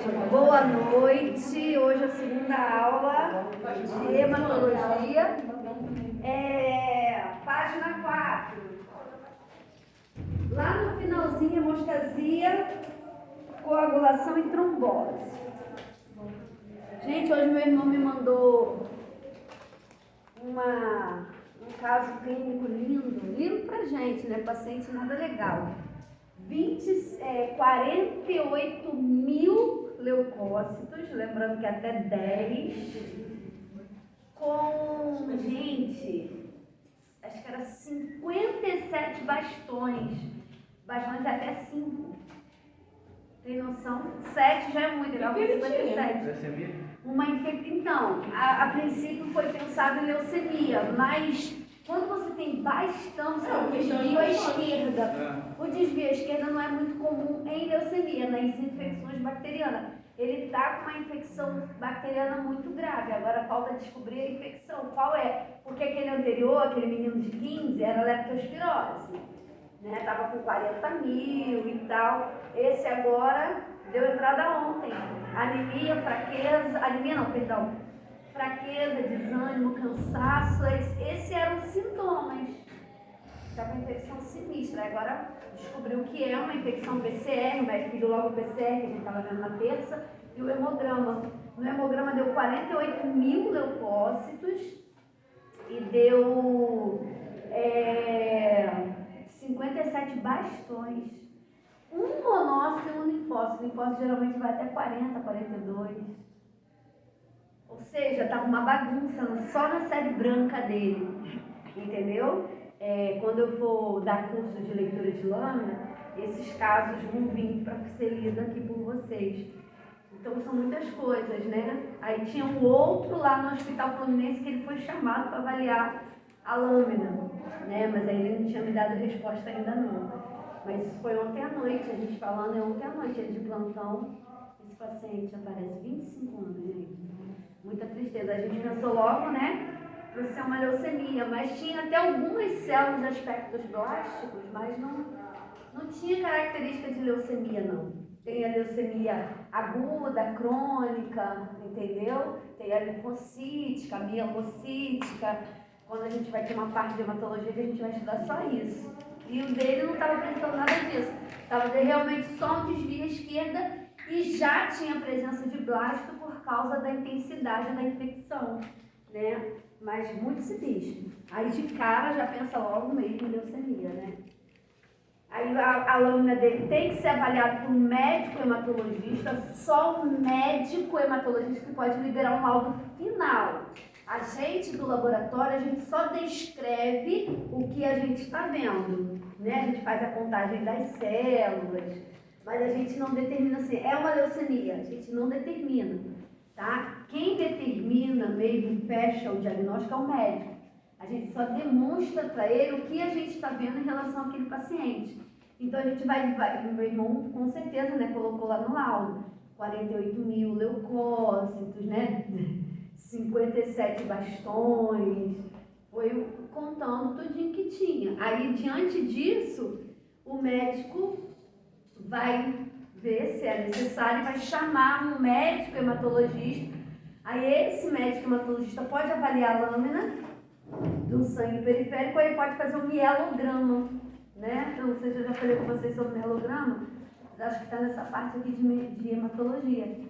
Boa noite, hoje é a segunda aula de hematologia, página 4. Lá no finalzinho, hemostasia, coagulação e trombose. Gente, hoje meu irmão me mandou um caso clínico lindo pra gente, né? Paciente nada legal. 48 mil leucócitos, lembrando que até 10, com, gente, acho que era 57 bastões até 5. Tem noção? 7 já é muito, legal, 57. Então, a princípio foi pensado em leucemia, mas quando você tem bastante, o desvio à esquerda. O desvio à esquerda não é muito comum em leucemia, nas infecções bacterianas. Ele está com uma infecção bacteriana muito grave. Agora falta descobrir a infecção. Qual é? Porque aquele anterior, aquele menino de 15, era leptospirose. Né? Estava com 40 mil e tal. Esse agora deu entrada ontem. Anemia, fraqueza, fraqueza, desânimo, cansaço, esses eram os sintomas. Está com infecção sinistra. Agora descobriu o que é uma infecção PCR, o médico pediu logo o PCR, que a gente estava vendo na terça, e o hemograma. No hemograma deu 48 mil leucócitos e deu 57 bastões. Um monócito e um linfócito. O linfócito geralmente vai até 40, 42. Ou seja, estava uma bagunça só na série branca dele, entendeu? Quando eu for dar curso de leitura de lâmina, esses casos vão vir para ser lido aqui por vocês. Então são muitas coisas, né? Aí tinha um outro lá no Hospital Fluminense que ele foi chamado para avaliar a lâmina, né? Mas aí ele não tinha me dado resposta ainda não. Mas isso foi ontem à noite, a gente falando, ontem à noite, ele de plantão, esse paciente aparece 25 anos, gente. Muita tristeza. A gente pensou logo, né, para ser uma leucemia, mas tinha até algumas células de aspectos blásticos, mas não tinha característica de leucemia, não. Tem a leucemia aguda, crônica, entendeu? Tem a linfocítica, a mielocítica. Quando a gente vai ter uma parte de hematologia que a gente vai estudar só isso. E o dele não estava apresentando nada disso. Estava realmente só um desvio à esquerda e já tinha presença de blasto por causa da intensidade da infecção, né? Mas muito sinistro. Aí de cara já pensa logo mesmo em leucemia, né? Aí a lâmina dele tem que ser avaliada por um médico hematologista, só o médico hematologista que pode liberar um laudo final. A gente do laboratório, a gente só descreve o que a gente está vendo, né? A gente faz a contagem das células, mas a gente não determina assim, é uma leucemia, a gente não determina, tá? Quem determina mesmo, fecha o diagnóstico é o médico. A gente só demonstra para ele o que a gente está vendo em relação àquele paciente. Então a gente vai, meu irmão com certeza, né, colocou lá no laudo, 48 mil leucócitos, né? 57 bastões, foi contando tudinho que tinha. Aí, diante disso, o médico vai ver se é necessário e vai chamar um médico hematologista. Aí, esse médico hematologista pode avaliar a lâmina do sangue periférico, ou ele pode fazer um mielograma, né? Eu não sei se eu já falei com vocês sobre mielograma, mas acho que está nessa parte aqui de hematologia.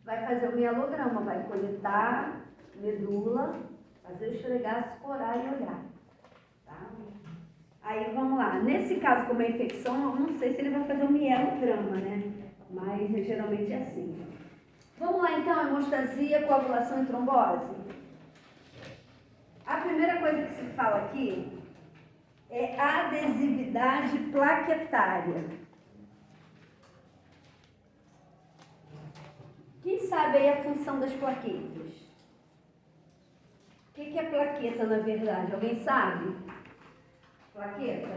Vai fazer o mielograma, vai coletar medula, fazer o esfregaço, corar e olhar. Tá? Aí vamos lá. Nesse caso, como é infecção, eu não sei se ele vai fazer um mielograma, né? Mas geralmente é assim. Vamos lá então, hemostasia, coagulação e trombose. A primeira coisa que se fala aqui é adesividade plaquetária. Quem sabe aí a função das plaquetas? O que é plaqueta, na verdade? Alguém sabe? Plaqueta?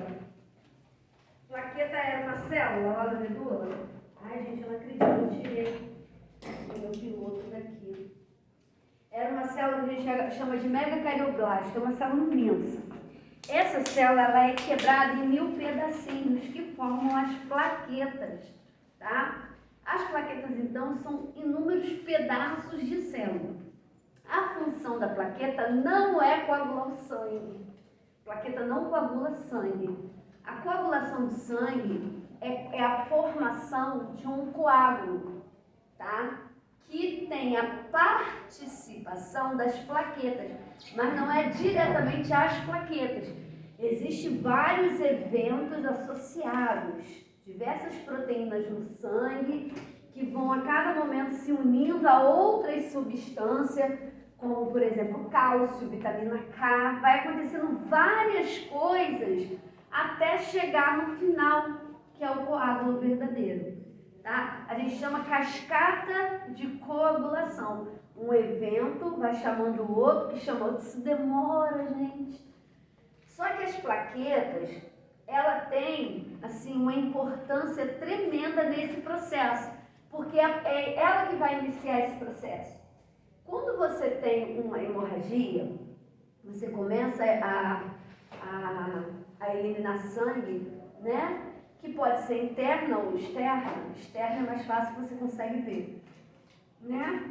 Plaqueta era uma célula lá da medula? Ai, gente, eu não acredito, eu tirei o meu piloto daqui. Era uma célula que a gente chama de megacardioblasto, é uma célula imensa. Essa célula ela é quebrada em 1000 pedacinhos que formam as plaquetas, tá? As plaquetas, então, são inúmeros pedaços de célula. A função da plaqueta não é coagular o sangue. A plaqueta não coagula sangue. A coagulação de sangue é a formação de um coágulo, tá? Que tem a participação das plaquetas, mas não é diretamente às plaquetas. Existem vários eventos associados, diversas proteínas no sangue que vão a cada momento se unindo a outras substâncias, como por exemplo cálcio, vitamina K. Vai acontecendo várias coisas até chegar no final, que é o coágulo verdadeiro. Tá? A gente chama cascata de coagulação. Um evento vai chamando o outro, que chama outro. Isso demora, gente. Só que as plaquetas, ela tem assim, uma importância tremenda nesse processo, porque é ela que vai iniciar esse processo. Quando você tem uma hemorragia, você começa a eliminar sangue, né? Que pode ser interna ou externa. Externa é mais fácil, você consegue ver, né?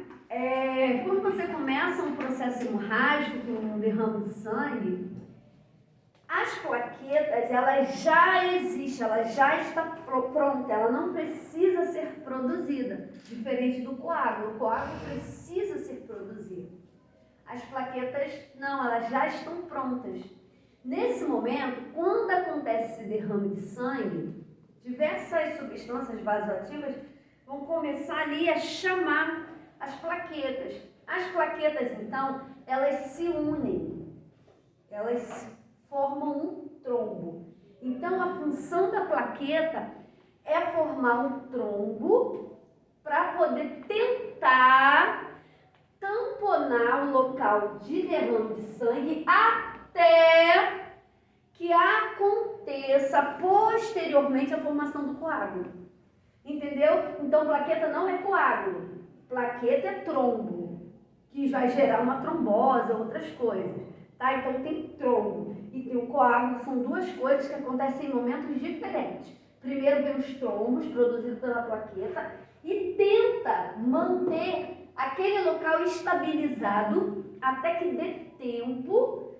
Quando você começa um processo hemorrágico, com um derrame de sangue, as plaquetas, ela já existe, ela já está pronta, ela não precisa ser produzida, diferente do coágulo. O coágulo precisa ser produzido. As plaquetas, não, elas já estão prontas. Nesse momento, quando acontece esse derrame de sangue, diversas substâncias vasoativas vão começar ali a chamar as plaquetas. As plaquetas, então, elas se unem, elas formam um trombo. Então, a função da plaqueta é formar um trombo para poder tentar tamponar o local de derrame de sangue até que aconteça posteriormente a formação do coágulo. Entendeu? Então, plaqueta não é coágulo. Plaqueta é trombo, que vai gerar uma trombose ou outras coisas. Tá? Então, tem trombo e tem o coágulo. São duas coisas que acontecem em momentos diferentes. Primeiro vem os trombos produzidos pela plaqueta e tenta manter aquele local estabilizado até que dê tempo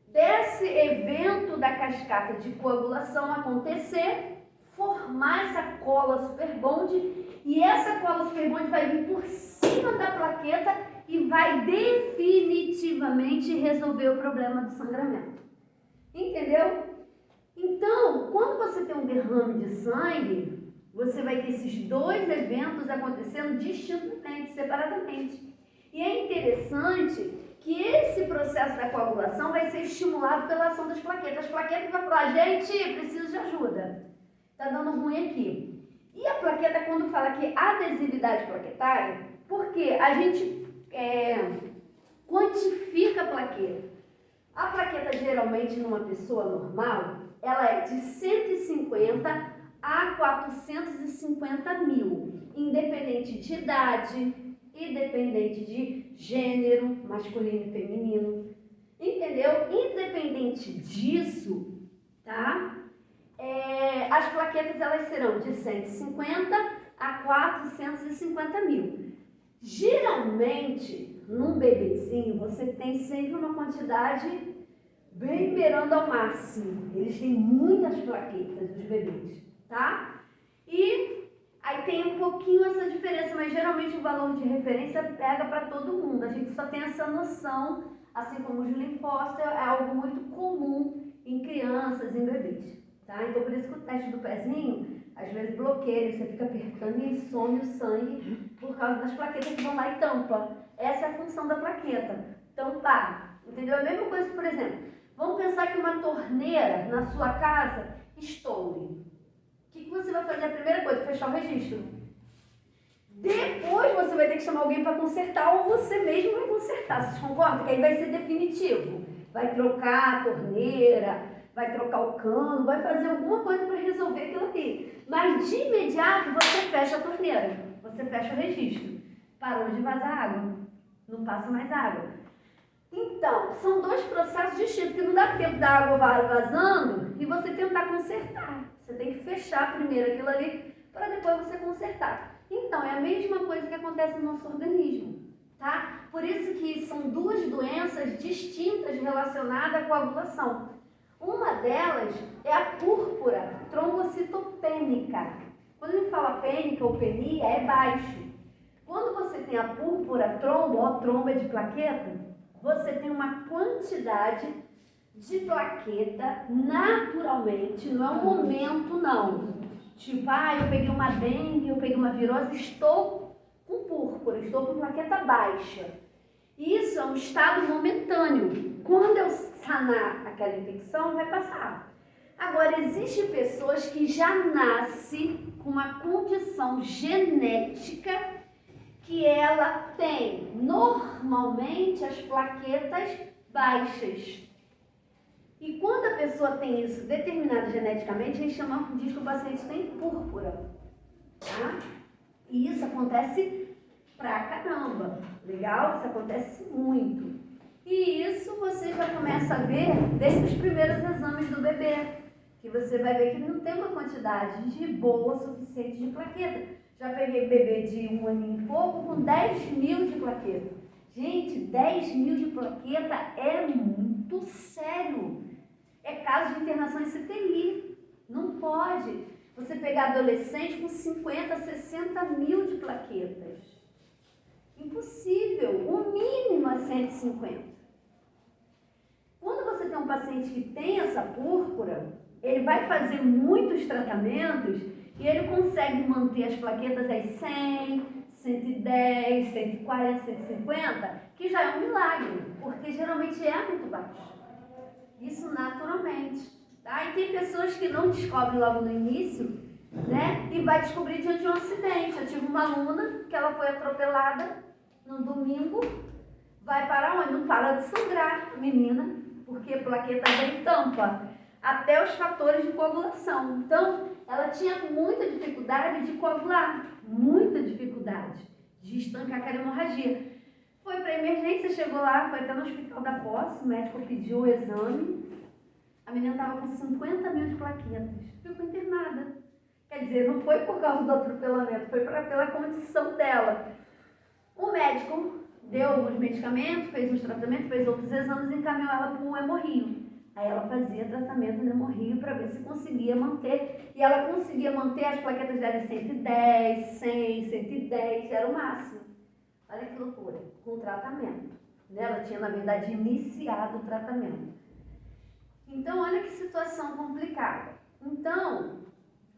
desse evento da cascata de coagulação acontecer, formar essa cola superbonde, e essa cola superbonde vai vir por cima da plaqueta e vai definitivamente resolver o problema do sangramento. Entendeu? Então, quando você tem um derrame de sangue, você vai ter esses dois eventos acontecendo distintamente, separadamente. E é interessante que esse processo da coagulação vai ser estimulado pela ação das plaquetas. As plaquetas vão falar, gente, preciso de ajuda. Está dando ruim aqui. E a plaqueta, quando fala que adesividade plaquetária, porque a gente quantifica a plaqueta. A plaqueta, geralmente, numa pessoa normal, ela é de 150 a 450 mil, independente de idade, independente de gênero, masculino e feminino, entendeu? Independente disso, tá? As plaquetas, elas serão de 150 a 450 mil. Geralmente, num bebezinho, você tem sempre uma quantidade bem beirando ao máximo. Eles têm muitas plaquetas, os bebês, tá? E aí tem um pouquinho essa diferença, mas geralmente o valor de referência pega para todo mundo. A gente só tem essa noção, assim como os linfócitos, é algo muito comum em crianças, em bebês, tá? Então, por isso que o teste do pezinho, às vezes bloqueia, você fica apertando e some o sangue por causa das plaquetas que vão lá e tampa. Essa é a função da plaqueta, tampar, entendeu? A mesma coisa, por exemplo, vamos pensar que uma torneira na sua casa estoure. O que você vai fazer? A primeira coisa, fechar o registro. Depois você vai ter que chamar alguém para consertar ou você mesmo vai consertar. Vocês concordam? Que aí vai ser definitivo. Vai trocar a torneira, vai trocar o cano, vai fazer alguma coisa para resolver aquilo ali. Mas de imediato você fecha a torneira, você fecha o registro. Parou de vazar água, não passa mais água. Então, são dois processos distintos, que não dá tempo da água vazando e você tentar consertar. Você tem que fechar primeiro aquilo ali para depois você consertar. Então, é a mesma coisa que acontece no nosso organismo, tá? Por isso que são duas doenças distintas relacionadas à coagulação. Uma delas é a púrpura trombocitopênica. Quando a gente fala pênica ou penia, é baixo. Quando você tem a púrpura trombo é de plaqueta, você tem uma quantidade de plaqueta naturalmente, não é um momento não. Tipo, eu peguei uma dengue, eu peguei uma virose, estou com púrpura, estou com plaqueta baixa. Isso é um estado momentâneo. Quando eu sanar aquela infecção, vai passar. Agora, existem pessoas que já nascem com uma condição genética que ela tem normalmente as plaquetas baixas. E quando a pessoa tem isso determinado geneticamente, a gente diz que o paciente tem púrpura, tá? E isso acontece pra caramba, legal? Isso acontece muito. E isso você já começa a ver desde os primeiros exames do bebê, que você vai ver que não tem uma quantidade de boa suficiente de plaqueta. Já peguei bebê de 1 ano e pouco com 10 mil de plaqueta. Gente, 10 mil de plaqueta é muito sério. É caso de internação em CTI. Não pode você pegar adolescente com 50, 60 mil de plaquetas. Impossível. O mínimo é 150. Quando você tem um paciente que tem essa púrpura, ele vai fazer muitos tratamentos e ele consegue manter as plaquetas às 100, 110, 140, 150, que já é um milagre, porque geralmente é muito baixo. Isso naturalmente. Tá? E tem pessoas que não descobrem logo no início, né? E vai descobrir diante de um acidente. Eu tive uma aluna que ela foi atropelada no domingo, vai para onde? Não para de sangrar a menina, porque a plaqueta vem tampa até os fatores de coagulação. Então, ela tinha muita dificuldade de coagular, muita dificuldade de estancar aquela hemorragia. Foi para a emergência, chegou lá, foi até no Hospital da Posse, o médico pediu o exame, a menina estava com 50 mil de plaquetas, ficou internada. Quer dizer, não foi por causa do atropelamento, foi pela condição dela. O médico deu alguns medicamentos, fez uns tratamentos, fez outros exames e encaminhou ela para um hemorrio. Aí ela fazia tratamento no hemorrio para ver se conseguia manter. E ela conseguia manter as plaquetas dela em 110, 100, 110, era o máximo. Olha que loucura, com tratamento. Ela tinha, na verdade, iniciado o tratamento. Então, olha que situação complicada. Então,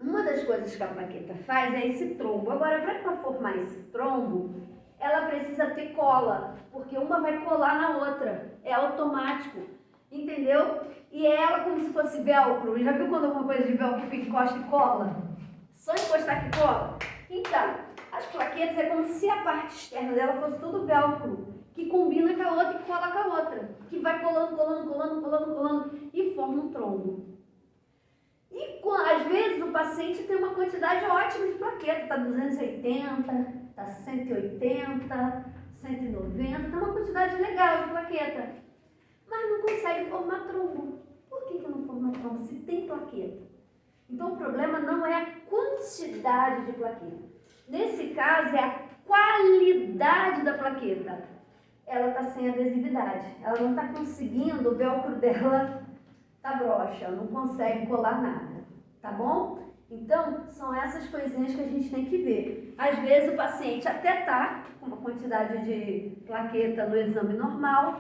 uma das coisas que a plaqueta faz é esse trombo. Agora, para ela formar esse trombo, ela precisa ter cola, porque uma vai colar na outra. É automático, entendeu? E é ela como se fosse velcro. Já viu quando alguma coisa de velcro fica encosta e cola? Só encostar que cola? Então, as plaquetas é como se a parte externa dela fosse tudo velcro, que combina com a outra e cola com a outra, que vai colando e forma um trombo. E às vezes o paciente tem uma quantidade ótima de plaqueta, está 280, está 180, 190, tem uma quantidade legal de plaqueta, mas não consegue formar trombo. Por que não forma trombo se tem plaqueta? Então o problema não é a quantidade de plaqueta. Nesse caso, é a qualidade da plaqueta. Ela está sem adesividade. Ela não está conseguindo, o velcro dela está broxa, não consegue colar nada. Tá bom? Então, são essas coisinhas que a gente tem que ver. Às vezes o paciente até está com uma quantidade de plaqueta no exame normal,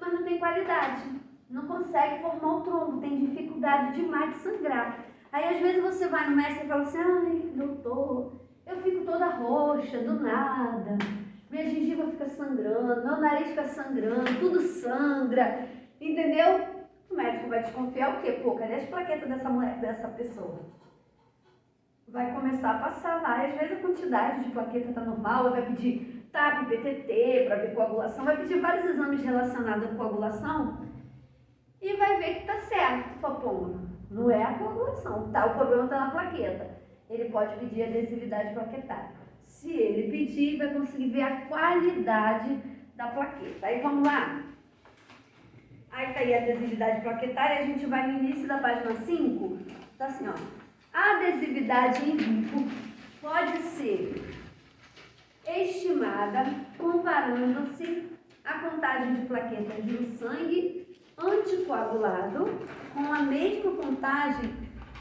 mas não tem qualidade. Não consegue formar o trombo, tem dificuldade demais de sangrar. Aí, às vezes, você vai no médico e fala assim, ai, doutor, eu fico toda roxa, do nada, minha gengiva fica sangrando, meu nariz fica sangrando, tudo sangra, entendeu? O médico vai desconfiar o quê? Pô, cadê as plaquetas dessa mulher, dessa pessoa? Vai começar a passar lá, e às vezes a quantidade de plaqueta está normal, vai pedir TAP, PTT para ver coagulação, vai pedir vários exames relacionados à coagulação e vai ver que está certo. Fala, pô, não é a coagulação, tá? O problema está na plaqueta. Ele pode pedir adesividade plaquetária. Se ele pedir, vai conseguir ver a qualidade da plaqueta. Aí vamos lá. Aí está aí a adesividade plaquetária, a gente vai no início da página 5, tá assim, ó. A adesividade in vivo pode ser estimada comparando-se a contagem de plaquetas no sangue anticoagulado com a mesma contagem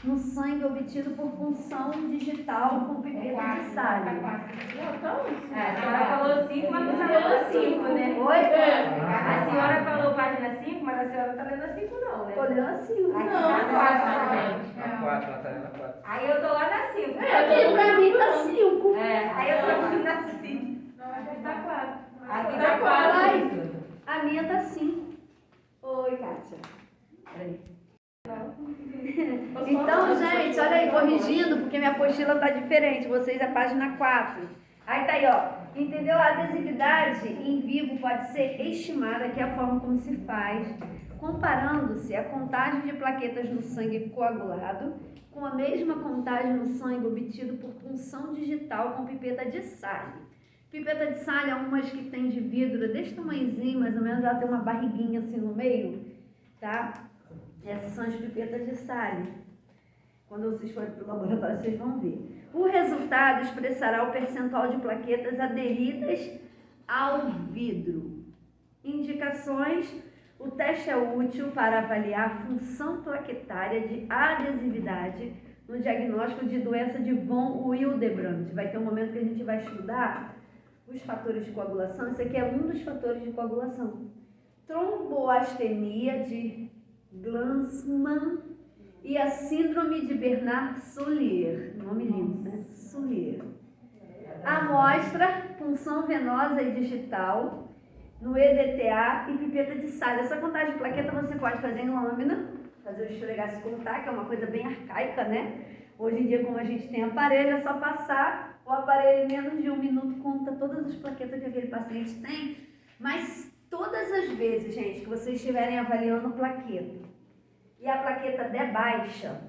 no sangue obtido por punção digital com pipeta de sal. A senhora falou 5, mas não falou 5, né? Oi? A senhora falou página 5, mas a senhora não está lendo a 5 não, né? Tô lendo assim. Aqui tá 4, Na 4, ela tá lendo a 4. Aí eu tô lá na 5. Aqui pra mim tá 5. Aí eu tô aqui na 5. Não, aqui tá 4. Aqui tá 4. A minha tá 5. Oi, Kátia. Peraí. Então, gente, olha aí, corrigindo, porque minha apostila tá diferente. Vocês a página 4. Aí tá aí, ó. Entendeu? A adesividade em vivo pode ser estimada, que é a forma como se faz, comparando-se a contagem de plaquetas no sangue coagulado com a mesma contagem no sangue obtido por punção digital com pipeta de sal. Pipeta de sal é umas que tem de vidro desse tamanhozinho, mais ou menos, ela tem uma barriguinha assim no meio, tá? Essas são as pipetas de sal. Quando vocês forem para o laboratório, vocês vão ver. O resultado expressará o percentual de plaquetas aderidas ao vidro. Indicações: o teste é útil para avaliar a função plaquetária de adesividade no diagnóstico de doença de von Willebrand. Vai ter um momento que a gente vai estudar os fatores de coagulação. Esse aqui é um dos fatores de coagulação. Tromboastenia de Glanzmann e a síndrome de Bernard-Soulier. Nome lindo, né? Soulier. Amostra, punção venosa e digital no EDTA e pipeta de sal. Essa contagem de plaqueta você pode fazer em lâmina, fazer o esfregar se contar, que é uma coisa bem arcaica, né? Hoje em dia, como a gente tem aparelho, é só passar o aparelho em menos de 1 minuto, conta todas as plaquetas que aquele paciente tem. Mas todas as vezes, gente, que vocês estiverem avaliando plaqueta e a plaqueta der baixa,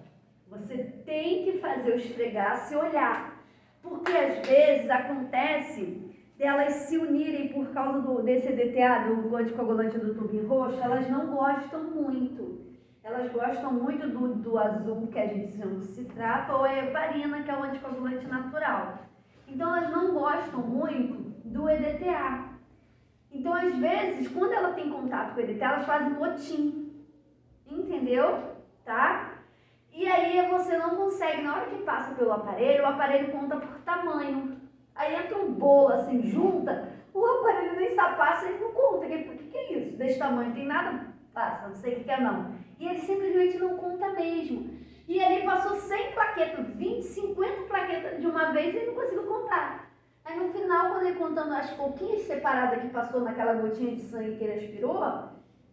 você tem que fazer o esfregaço e olhar. Porque às vezes acontece delas se unirem por causa desse EDTA, do anticoagulante do tubinho roxo, elas não gostam muito. Elas gostam muito do azul, que a gente chama de citrato, ou a heparina, que é o anticoagulante natural. Então elas não gostam muito do EDTA. Então, às vezes, quando ela tem contato com o EDTA, elas fazem motim. Entendeu? Tá? E aí você não consegue, na hora que passa pelo aparelho, o aparelho conta por tamanho. Aí entra um bolo assim, junta, o aparelho nem sabe, passa e não conta. O que é isso? Desse tamanho, tem nada, passa, não sei o que é não. E ele simplesmente não conta mesmo. E ali passou 100 plaquetas, 20, 50 plaquetas de uma vez e ele não conseguiu contar. Aí no final, quando ele contando as pouquinhas separadas que passou naquela gotinha de sangue que ele aspirou,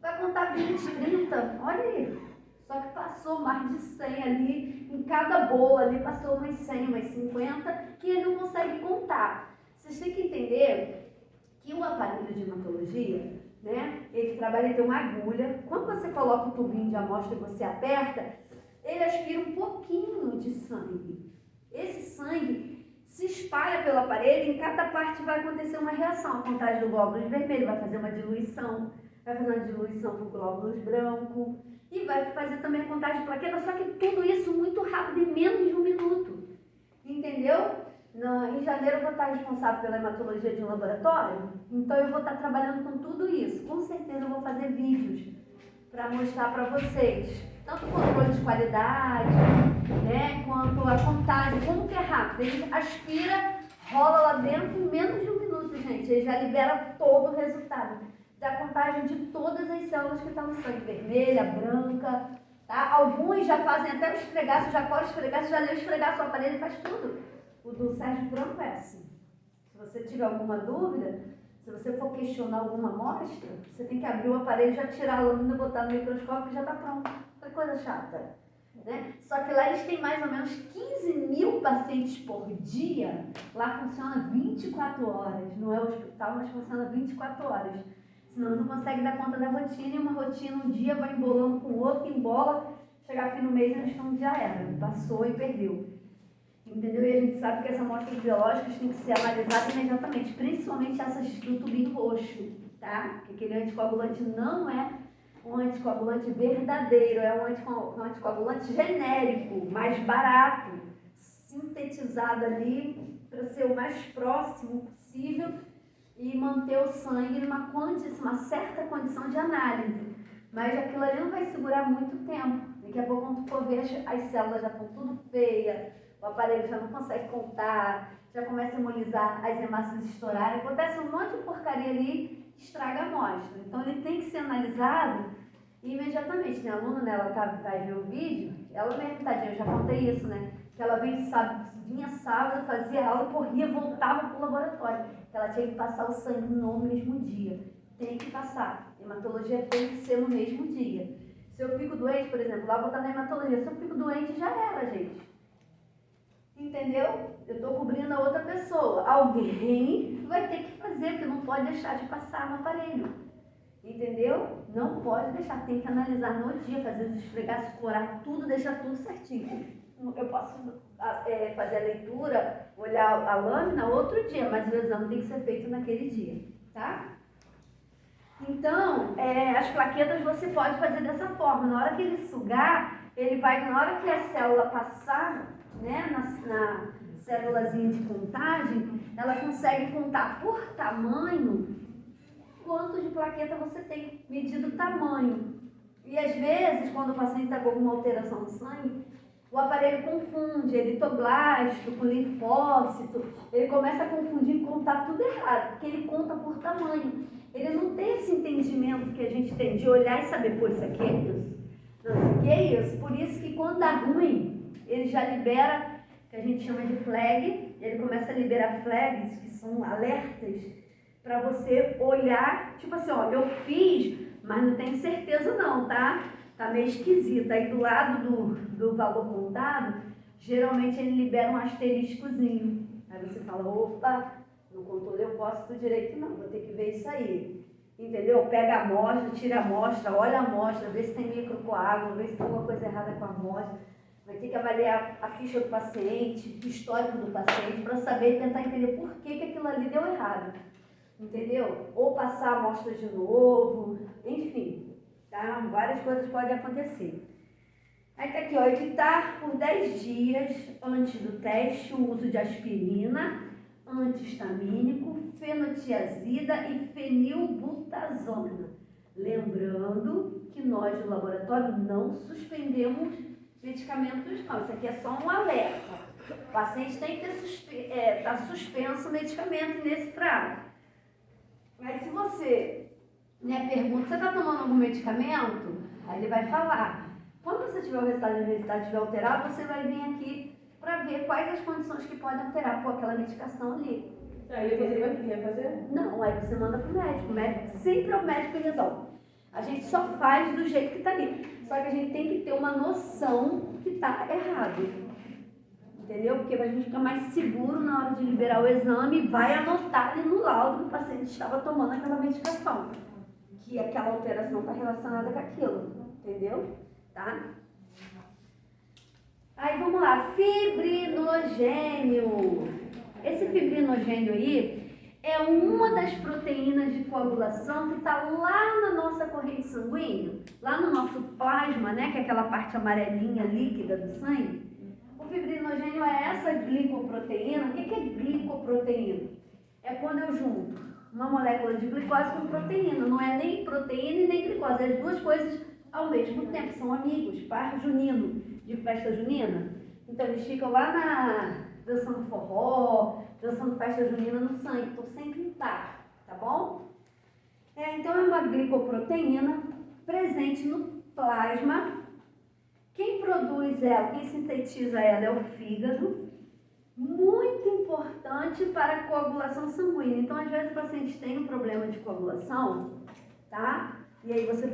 vai contar 20, 30, olha aí. Só que passou mais de 100 ali, em cada bola ali passou umas 100, umas 50, que ele não consegue contar. Vocês têm que entender que o aparelho de hematologia, né, ele trabalha, ele tem uma agulha. Quando você coloca o tubinho de amostra e você aperta, ele aspira um pouquinho de sangue. Esse sangue se espalha pelo aparelho e em cada parte vai acontecer uma reação. A contagem do glóbulos vermelho vai fazer uma diluição, vai fazer uma diluição para o glóbulos branco e vai fazer também a contagem de plaqueta, só que tudo isso muito rápido, em menos de 1 minuto. Entendeu? Em janeiro eu vou estar responsável pela hematologia de um laboratório, então eu vou estar trabalhando com tudo isso. Com certeza eu vou fazer vídeos para mostrar para vocês, tanto o controle de qualidade, né, quanto a contagem, como que é rápido. Ele aspira, rola lá dentro em menos de 1 minuto, gente. Ele já libera todo o resultado da contagem de todas as células que estão no sangue, vermelha, branca, tá? Alguns já fazem até o esfregaço, já corre o esfregaço, já lê o esfregaço, o aparelho faz tudo. O do Sérgio Franco é assim. Se você tiver alguma dúvida, se você for questionar alguma amostra, você tem que abrir o aparelho, já tirar a lâmina, botar no microscópio e já está pronto. Que coisa chata, né? Só que lá eles têm mais ou menos 15 mil pacientes por dia. Lá funciona 24 horas. Não é o hospital, mas funciona 24 horas. Senão não consegue dar conta da rotina, e uma rotina um dia vai embolando com o outro, embola, chegar fim do mês eles estão já era, passou e perdeu. Entendeu? E a gente sabe que essas amostras biológicas têm que ser analisadas imediatamente, principalmente essas do tubinho roxo, tá? Porque aquele anticoagulante não é um anticoagulante verdadeiro, é um anticoagulante genérico, mais barato. sintetizado ali para ser o mais próximo possível e manter o sangue numa certa condição de análise. Mas aquilo ali não vai segurar muito tempo. Daqui a pouco, quando tu for ver, as células já estão tudo feias, o aparelho já não consegue contar, já começa a hemolizar, as hemácias estourarem, acontece um monte de porcaria ali, estraga a amostra. Então ele tem que ser analisado imediatamente. Minha aluna, né, ela vai ver o vídeo, ela mesmo, tadinha, eu já contei isso, né? Que ela vinha sábado, fazia aula, corria, voltava para o laboratório. Que ela tinha que passar o sangue no mesmo dia. Tem que passar. Hematologia tem que ser no mesmo dia. Se eu fico doente, por exemplo, lá vou estar na hematologia. Se eu fico doente, já era, gente. Entendeu? Eu estou cobrindo a outra pessoa. Alguém vai ter que fazer, porque não pode deixar de passar no aparelho. Entendeu? Não pode deixar, tem que analisar no dia, fazer os esfregaços, corar tudo, deixar tudo certinho. Eu posso fazer a leitura, olhar a lâmina outro dia, mas o exame tem que ser feito naquele dia, tá? Então, as plaquetas você pode fazer dessa forma. Na hora que ele sugar, ele vai, na hora que a célula passar, né, na célulazinha de contagem, ela consegue contar por tamanho quanto de plaqueta você tem, medido o tamanho. E às vezes, quando o paciente está com alguma alteração no sangue, o aparelho confunde eritoblasto com linfócito, ele começa a confundir e contar tudo errado, porque ele conta por tamanho. Ele não tem esse entendimento que a gente tem de olhar e saber, pô, isso aqui é isso, não, isso aqui é isso. Por isso que quando dá ruim, ele já libera, que a gente chama de flag, ele começa a liberar flags, que são alertas, para você olhar, tipo assim, ó, eu fiz, mas não tenho certeza não, tá? Tá meio esquisito. Aí do lado do valor contado, geralmente ele libera um asteriscozinho. Aí você fala, opa, no controle eu posso do direito não, vou ter que ver isso aí. Entendeu? Pega a amostra, tira a amostra, olha a amostra, vê se tem microcoágulo, vê se tem alguma coisa errada com a amostra. Vai ter que avaliar a ficha do paciente, o histórico do paciente, para saber e tentar entender por que aquilo ali deu errado. Entendeu? Ou passar a amostra de novo, enfim. Tá? Várias coisas podem acontecer. Aí tá aqui, ó, evitar por 10 dias antes do teste o uso de aspirina, antihistamínico, fenotiazida e fenilbutazona. Lembrando que nós no laboratório não suspendemos medicamentos não, isso aqui é só um alerta. O paciente tem que estar suspenso o medicamento nesse prazo. Mas se você pergunta, você está tomando algum medicamento? Aí ele vai falar. Quando você tiver o resultado estiver alterado, você vai vir aqui para ver quais as condições que podem alterar com aquela medicação ali. Aí depois ele vai vir fazer? Não, aí você manda para o médico. O médico sempre é o médico que resolve. A gente só faz do jeito que está ali. Só que a gente tem que ter uma noção que está errado. Entendeu? Porque a gente fica mais seguro na hora de liberar o exame, vai anotar ali no laudo que o paciente estava tomando aquela medicação. Que aquela alteração está relacionada com aquilo. Entendeu? Tá? Aí vamos lá, fibrinogênio. Esse fibrinogênio aí é uma das proteínas de coagulação que está lá na nossa corrente sanguínea, lá no nosso plasma, né, que é aquela parte amarelinha líquida do sangue. O fibrinogênio é essa glicoproteína. O que é glicoproteína? É quando eu junto uma molécula de glicose com proteína. Não é nem proteína e nem glicose, é as duas coisas ao mesmo tempo, são amigos, par junino, de festa junina. Então eles ficam lá dançando forró, dançando festa junina no sangue, estão sempre em par, tá bom? Então é uma glicoproteína presente no plasma. Quem produz ela, quem sintetiza ela é o fígado, muito importante para a coagulação sanguínea. Então às vezes o paciente tem um problema de coagulação, tá? E aí você